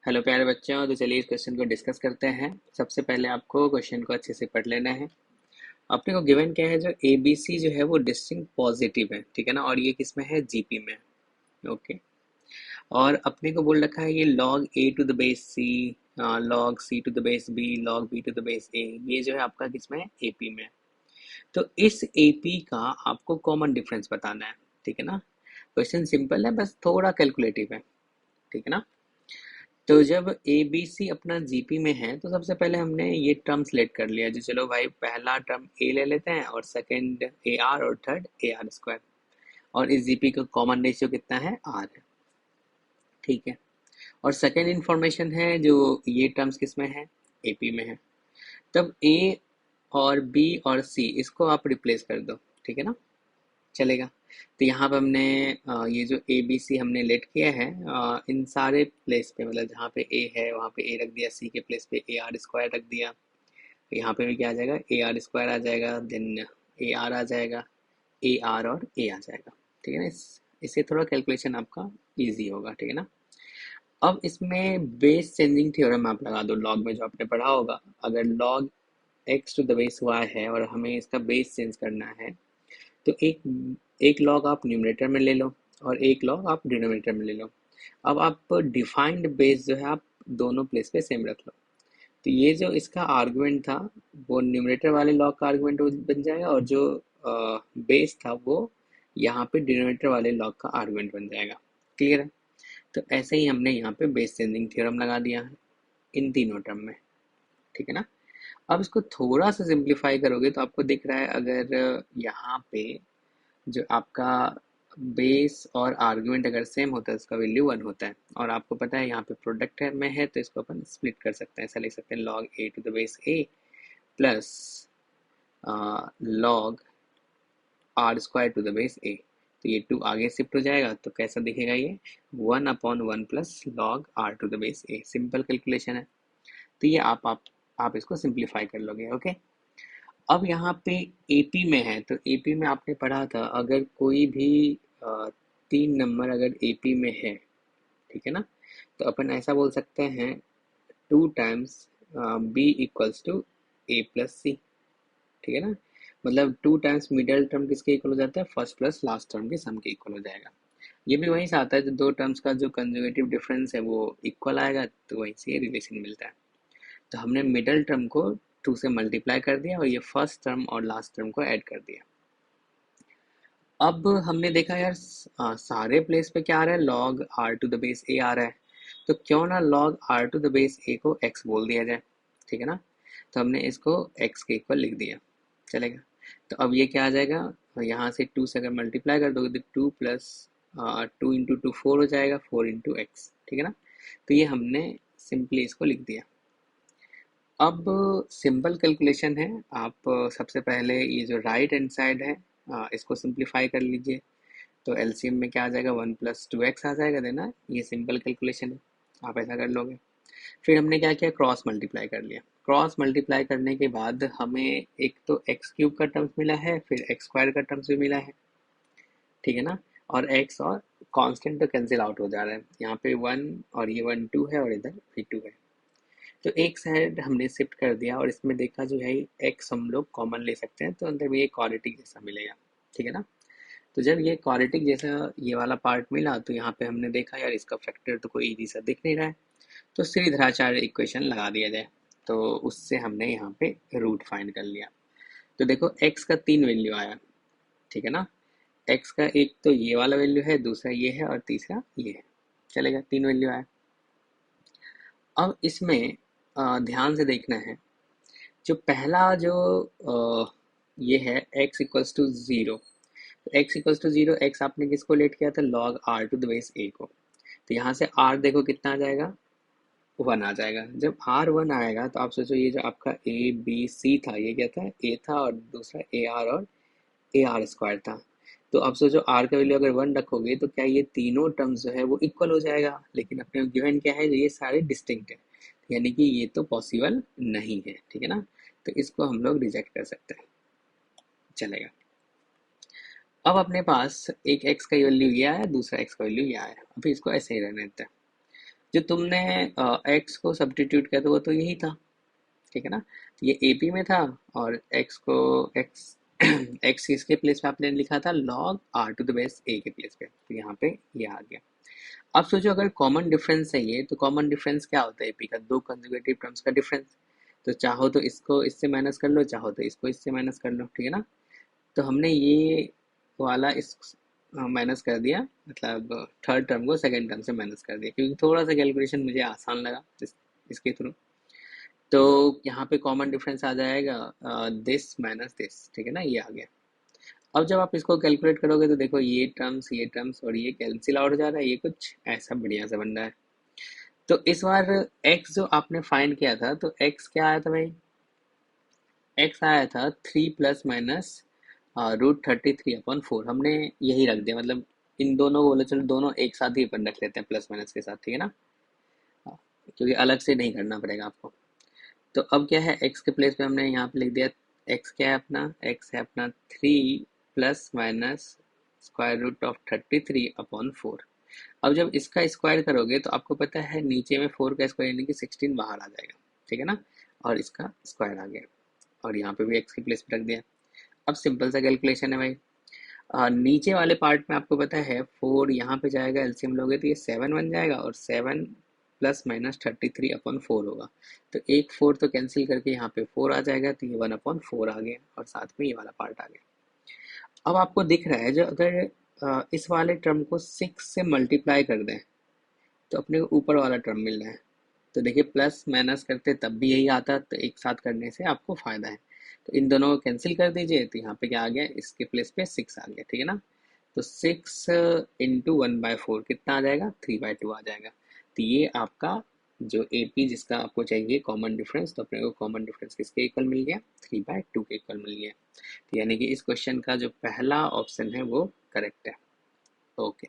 Hello प्यारे बच्चों, तो चलिए इस क्वेश्चन को डिस्कस करते हैं। सबसे पहले आपको क्वेश्चन को अच्छे से पढ़ लेना है। अपने को गिवन क्या है, जो ए बी सी जो है वो डिस्टिंक्ट पॉजिटिव है, ठीक है ना। और ये किस में है, जीपी में। ओके। और अपने को बोल रखा है ये log A to the base C, log C to the base B, log B to the base A, ये जो है आपका किस में है, एपी में। तो इस एपी का आपको कॉमन डिफरेंस बताना है, ठीक है ना। क्वेश्चन सिंपल है, बस थोड़ा कैलकुलेटिव है, ठीक है ना। तो जब ए बी सी अपना जीपी में है तो सबसे पहले हमने ये टर्म सेलेक्ट कर लिया, जो चलो भाई पहला टर्म ए ले लेते हैं और सेकंड ए आर और थर्ड ए आर स्क्वायर। और इस जीपी का कॉमन रेशियो कितना है, आर है, ठीक है। और सेकंड इंफॉर्मेशन है जो ये टर्म्स किस में है, एपी में है। तब ए और बी और सी इसको आप रिप्लेस कर दो, ठीक है ना, चलेगा। तो यहाँ पे हमने ये जो ए बी सी हमने लेट किया है, इन सारे प्लेस पे, मतलब जहाँ पे ए है वहाँ पे ए रख दिया, सी के प्लेस पे ए आर स्क्वायर रख दिया। यहाँ पे भी क्या आ जाएगा, ए आर स्क्वायर आ जाएगा, देन ए आर आ जाएगा, ए आर और ए आ जाएगा, ठीक है ना। इससे थोड़ा कैलकुलेशन आपका इजी होगा, ठीक है ना। अब इसमें बेस चेंजिंग थ्योरम आप लगा दो, लॉग में जो आपने पढ़ा होगा। अगर log x to the base y है और हमें इसका बेस चेंज करना है, तो एक एक लॉग आप न्यूमरेटर में ले लो और एक लॉग आप डिनोमिनेटर में ले लो। अब आप डिफाइंड बेस जो है आप दोनों प्लेस पे सेम रख लो। तो ये जो इसका आर्गुमेंट था वो न्यूमरेटर वाले लॉग का आर्गुमेंट बन जाएगा, और जो बेस था वो यहाँ पे डिनोमिनेटर वाले लॉग का आर्गुमेंट बन जाएगा। क्लियर है। तो ऐसे ही हमने यहाँ पे बेस चेंजिंग थ्योरम लगा दिया है इन तीनों टर्म में, ठीक है ना। अब इसको थोड़ा सा सिंप्लीफाई करोगे तो आपको दिख रहा है, अगर यहाँ पे जो आपका बेस और आर्गुमेंट अगर सेम होता है उसका वैल्यू 1 होता है। और आपको पता है यहाँ पे प्रोडक्ट में है तो इसको अपन स्प्लिट कर सकते हैं। ऐसा लिख सकते हैं log A to the base A plus log R square to the base A. तो ये 2 आगे शिफ्ट हो जाएगा, तो कैसा दिखेगा ये, 1/1 plus log are to the base a. Simple calculation है। तो ये आप इसको सिंप्लीफाई कर लोगे। ओके। अब यहाँ पे एपी में है, तो एपी में आपने पढ़ा था अगर कोई भी 3 नंबर अगर एपी में है, ठीक है ना, तो अपन ऐसा बोल सकते हैं 2 times B equals to A plus C, ठीक है ना। मतलब 2 टाइम्स मिडल टर्म किसके इक्वल हो जाता है, फर्स्ट प्लस लास्ट टर्म के सम के इक्वल हो जाएगा। ये भी वहीं से आता है, जो दो टर्म्स का जो कंजुगेटिव डिफरेंस है वो इक्वल आएगा, तो वहीं से ये रिलेशन मिलता है। तो हमने मिडल टर्म को 2 से मल्टीप्लाई कर दिया और ये फर्स्ट टर्म और लास्ट टर्म को ऐड कर दिया। अब हमने देखा यार, सारे प्लेस पे क्या आ रहा है, log are to the base A आ रहा है। तो क्यों ना log are to the base A को एक्स बोल दिया जाए, ठीक है ना। तो हमने इसको एक्स के इक्वल लिख दिया, चलेगा। तो अब ये क्या आ जाएगा, यहाँ से 2 से अगर मल्टीप्लाई कर दोगे तो 2 प्लस 2 इंटू 2 4 हो जाएगा, 4 इंटू एक्स, ठीक है ना। तो ये हमने सिंपली इसको लिख दिया। अब सिंपल कैलकुलेशन है। आप सबसे पहले ये जो राइट हैंड साइड है, इसको सिंप्लीफाई कर लीजिए। तो एलसीएम में क्या आ जाएगा, 1 + 2x आ जाएगा, देना। ये सिंपल कैलकुलेशन है, आप ऐसा कर लोगे। फिर हमने क्या किया, क्रॉस मल्टीप्लाई कर लिया। क्रॉस मल्टीप्लाई करने के बाद हमें एक तो एक्स क्यूब का टर्म्स मिला है, फिर एक्स स्क्वायर का टर्म्स भी मिला है, ठीक है ना। और एक्स और कांस्टेंट तो कैंसिल आउट हो जा रहा है, यहाँ पे 1 और ये 1 2 है और इधर भी 2 है। तो एक साइड हमने शिफ्ट कर दिया और इसमें देखा जो है एक्स हम लोग कॉमन ले सकते हैं, तो अंदर में ये क्वाड्रेटिक जैसा मिलेगा, ठीक है ना। तो जब ये क्वाड्रेटिक जैसा ये वाला पार्ट मिला तो यहाँ पे हमने देखा यार इसका फैक्टर तो कोई इजी सा दिख नहीं रहा है, तो श्रीधराचार्य इक्वेशन लगा दिया जाए। तो उससे हमने यहाँ पे रूट फाइंड कर लिया। तो देखो एक्स का 3 वैल्यू आया, ठीक है ना। एक्स का एक तो ये वाला वैल्यू है, दूसरा ये है और तीसरा ये है, चलेगा। 3 वैल्यू आया। अब इसमें ध्यान से देखना है, जो पहला जो ये है एक्स इक्वल्स टू ज़ीरो। तो X equals to zero, X आपने किसको लेट किया था, log are to the base A को। तो यहाँ से आर देखो कितना आ जाएगा, 1 आ जाएगा। जब आर 1 आएगा तो आप सोचो ये जो आपका ए बी सी था ये क्या था, ए था, और दूसरा ए आर और ए आर स्क्वायर था। तो अब सोचो आर का वैल्यू अगर 1 रखोगे तो क्या ये तीनों टर्म्स जो है वो इक्वल हो जाएगा, लेकिन अपने गिवन क्या है, ये सारे डिस्टिंक्ट है, यानी कि ये तो पॉसिबल नहीं है, ठीक है ना। तो इसको हम लोग रिजेक्ट कर सकते हैं, चलेगा। अब अपने पास एक एक्स का वैल्यू ये आया, दूसरा एक्स का वैल्यू ये आया, अभी इसको ऐसे ही रहने देते हैं। जो तुमने एक्स को सब्स्टिट्यूट किया था वो तो यही था, ठीक है ना। तो ये एपी में था, और एक्स को एक्स एक्स इसके प्लेस पे आपने लिखा था log r to the base a के प्लेस पे, तो यहाँ पे ये आ गया। अब सोचो अगर कॉमन डिफरेंस है ये, तो कॉमन डिफरेंस क्या होता है एपी का? दो कंजुगेटिव टर्म्स का डिफरेंस। तो चाहो तो इसको इससे माइनस कर लो, चाहो तो इसको इससे माइनस कर लो, ठीक है ना। तो हमने ये वाला इस माइनस कर दिया, मतलब थर्ड टर्म को सेकंड टर्म से माइनस कर दिया, क्योंकि थोड़ा सा कैलकुलेशन मुझे आसान लगा इसके थ्रू। तो यहाँ पे कॉमन डिफरेंस आ जाएगा दिस माइनस दिस, ठीक है ना, ये आ गया। अब जब आप इसको कैलकुलेट करोगे तो देखो ये टर्म्स और ये कैंसिल आउट हो जा रहा है, ये कुछ ऐसा बढ़िया सा बन रहा है। तो इस बार x जो आपने फाइंड किया था, तो x क्या आया था भाई? x आया था 3 ± √33/4। हमने यही रख दिया, मतलब इन दोनों को बोले चलो दोनों एक साथ ही अपन रख लेते हैं प्लस माइनस के साथ, ठीक है ना। हाँ, क्योंकि अलग से नहीं करना पड़ेगा आपको। तो अब क्या है, x के प्लेस पे हमने यहाँ पे लिख दिया, x क्या है अपना? x है अपना 3 ± √33/4। अब जब इसका स्क्वायर करोगे तो आपको पता है नीचे में 4 का स्क्वायर यानी कि 16 बाहर आ जाएगा, ठीक है ना। और इसका स्क्वायर आ गया, और यहाँ पे भी x के प्लेस पे रख दिया। अब सिंपल सा कैलकुलेशन है भाई। नीचे वाले पार्ट में आपको पता है 4 यहाँ पे जाएगा, एलसीएम लोगे तो ये 7 बन जाएगा, और 7 ± 33/4 होगा। तो एक 4 तो कैंसिल करके यहाँ पे 4 आ जाएगा, तो ये 1/4 आ गया, और साथ में ये वाला पार्ट आ गया। अब आपको दिख रहा है जो अगर इस वाले टर्म को 6 से मल्टीप्लाई कर दें तो अपने को ऊपर वाला टर्म मिल रहा है। तो देखिए प्लस माइनस करते तब भी यही आता, तो एक साथ करने से आपको फायदा है। तो इन दोनों को कैंसिल कर दीजिए, तो यहाँ पे क्या आ गया, इसके प्लेस पे 6 आ गया, ठीक है ना। तो 6 इंटू 1/4 कितना आ जाएगा? 3/2 आ जाएगा। तो ये आपका जो एपी जिसका आपको चाहिए कॉमन डिफरेंस, तो अपने को कॉमन डिफरेंस किसके इक्वल मिल गया? 3/2 के इक्वल मिल गया। तो यानी कि इस क्वेश्चन का जो पहला ऑप्शन है वो करेक्ट है। ओके।